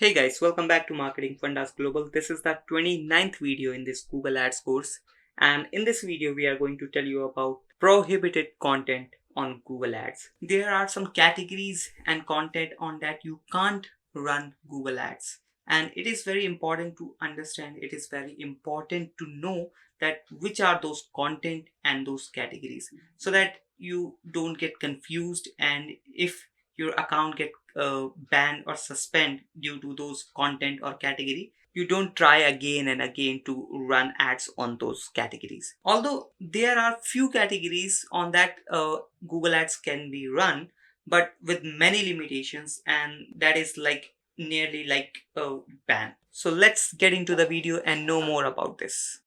Hey guys, welcome back to Marketing Fundas Global. This is the 29th video in this Google Ads course. And in this video, we are going to tell you about prohibited content on Google Ads. There are some categories and content on that you can't run Google Ads. And it is very important to understand, it is very important to know that which are those content and those categories so that you don't get confused, and if your account get banned or suspend due to those content or category, you don't try again and again to run ads on those categories. Although there are few categories on that Google Ads can be run, but with many limitations, and that is like nearly like a ban. So let's get into the video and know more about this.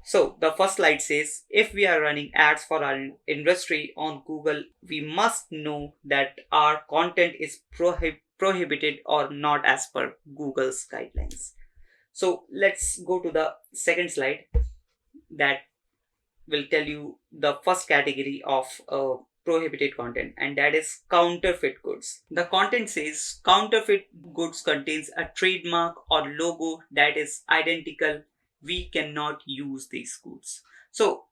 So the first slide says, if we are running ads for our industry on Google, we must know that our content is prohibited or not as per Google's guidelines. So let's go to the second slide that will tell you the first category of prohibited content, and that is counterfeit goods. The content says counterfeit goods contains a trademark or logo that is identical. We cannot use these goods. So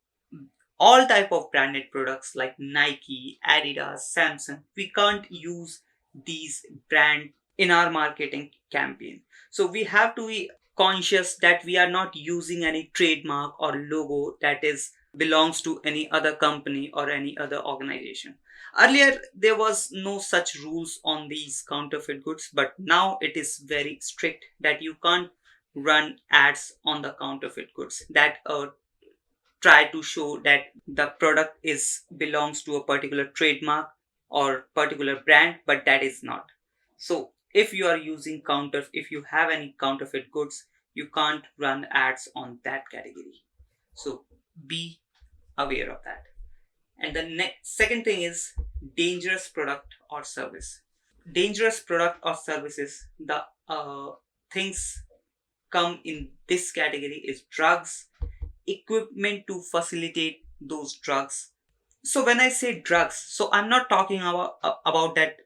all type of branded products like Nike, Adidas, Samsung, we can't use these brand in our marketing campaign. So we have to be conscious that we are not using any trademark or logo that is belongs to any other company or any other organization. Earlier there was no such rules on these counterfeit goods, but now it is very strict that you can't run ads on the counterfeit goods that try to show that the product is belongs to a particular trademark or particular brand, but that is not. So if you are using if you have any counterfeit goods, you can't run ads on that category. So be aware of that. And the second thing is dangerous product or service. Dangerous product or services, the things come in this category is drugs, equipment to facilitate those drugs. So when I say drugs, so I'm not talking about that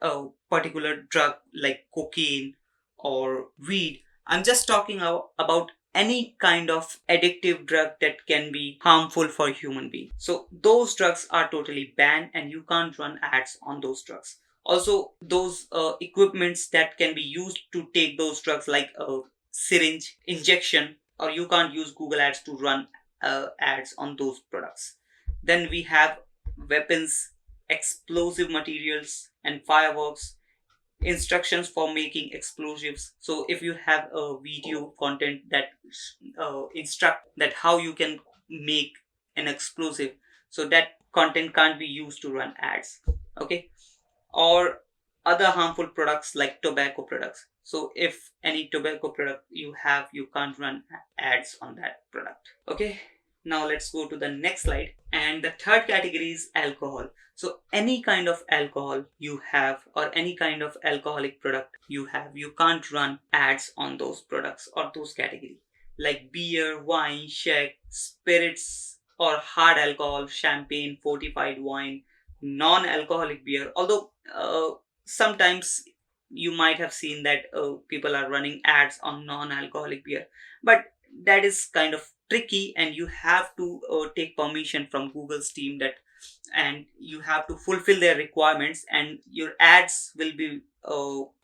particular drug like cocaine or weed. I'm just talking about any kind of addictive drug that can be harmful for human being. So those drugs are totally banned and you can't run ads on those drugs. Also those equipments that can be used to take those drugs like a syringe injection, or you can't use Google Ads to run ads on those products. Then we have weapons, explosive materials, and fireworks, instructions for making explosives. So if you have a video content that instruct that how you can make an explosive, so that content can't be used to run ads. Okay. Or other harmful products like tobacco products. So if any tobacco product you have, you can't run ads on that product. Okay. Now let's go to the next slide. And the third category is alcohol. So any kind of alcohol you have or any kind of alcoholic product you have, you can't run ads on those products or those categories like beer, wine, shake, spirits or hard alcohol, champagne, fortified wine, non-alcoholic beer. Although sometimes you might have seen that people are running ads on non-alcoholic beer, but that is kind of tricky, and you have to take permission from Google's team that, and you have to fulfill their requirements, and your ads will be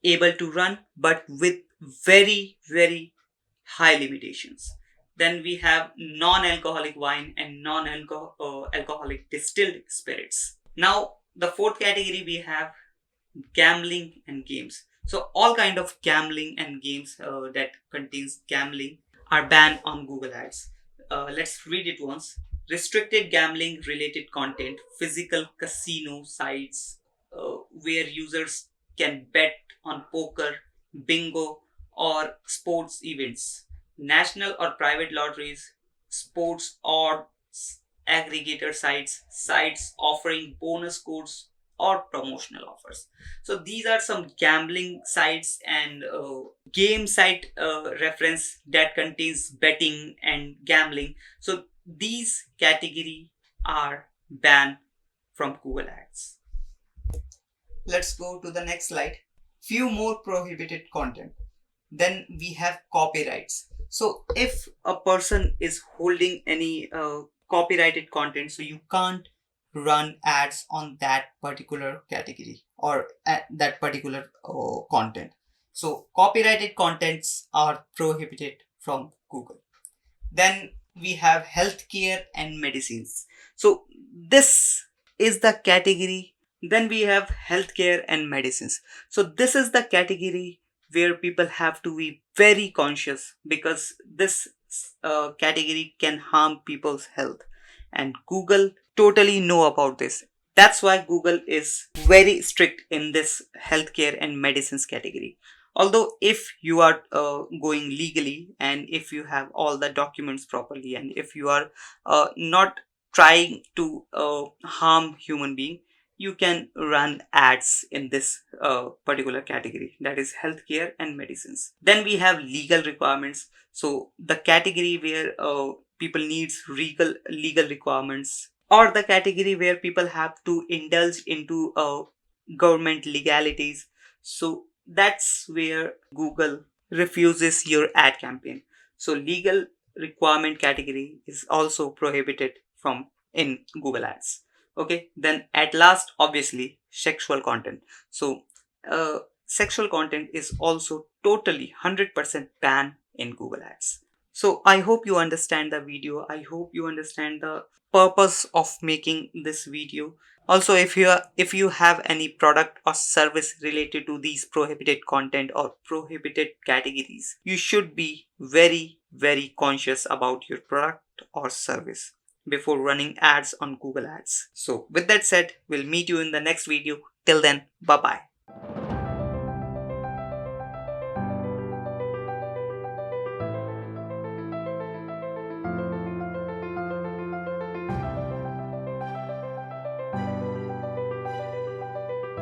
able to run, but with very high limitations. Then we have non-alcoholic wine and non-alcoholic distilled spirits. Now the fourth category we have gambling and games. So all kind of gambling and games that contains gambling are banned on Google Ads. Let's read it once. Restricted gambling related content, physical casino sites where users can bet on poker, bingo, or sports events, national or private lotteries, sports odds aggregator sites, sites offering bonus codes or promotional offers. So these are some gambling sites and game site reference that contains betting and gambling. So these category are banned from Google Ads. Let's go to the next slide. Few more prohibited content. Then we have copyrights. So if a person is holding any copyrighted content, so you can't run ads on that particular category or that particular content. So copyrighted contents are prohibited from Google. Then we have healthcare and medicines. So this is the category. Then we have healthcare and medicines. So this is the category where people have to be very conscious, because this category can harm people's health, and Google totally know about this. That's why Google is very strict in this healthcare and medicines category. Although if you are going legally, and if you have all the documents properly, and if you are not trying to harm human being, you can run ads in this particular category, that is healthcare and medicines. Then we have legal requirements. So the category where people needs legal requirements, or the category where people have to indulge into government legalities. So that's where Google refuses your ad campaign. So legal requirement category is also prohibited from in Google Ads. Okay, then at last, obviously, sexual content. So sexual content is also totally 100% banned in Google Ads. So I hope you understand the video. I hope you understand the purpose of making this video. Also, if you have any product or service related to these prohibited content or prohibited categories, you should be very conscious about your product or service before running ads on Google Ads. So with that said, we'll meet you in the next video. Till then, bye bye.